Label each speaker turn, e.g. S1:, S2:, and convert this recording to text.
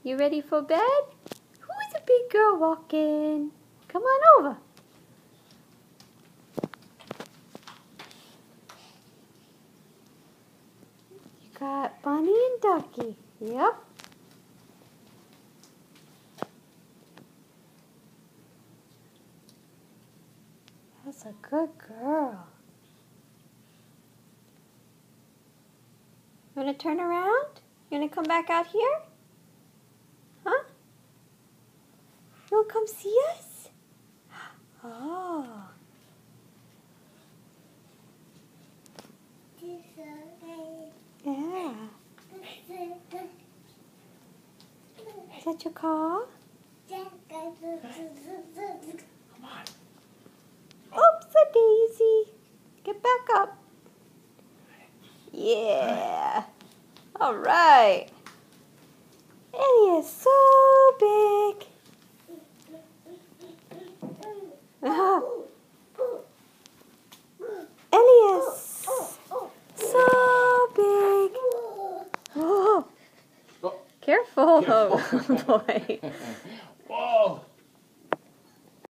S1: You ready for bed? Who's a big girl walking? Come on over. You got Bunny and Ducky. Yep. That's a good girl. You want to turn around? You want to come back out here? Huh? You want to come see us? Oh. Yeah. Is that your car?
S2: Come on.
S1: Oops-a-daisy. Get back up. Yeah. All right. Ellie is so big. Ellie is so big. Oh. Careful. Oh, boy.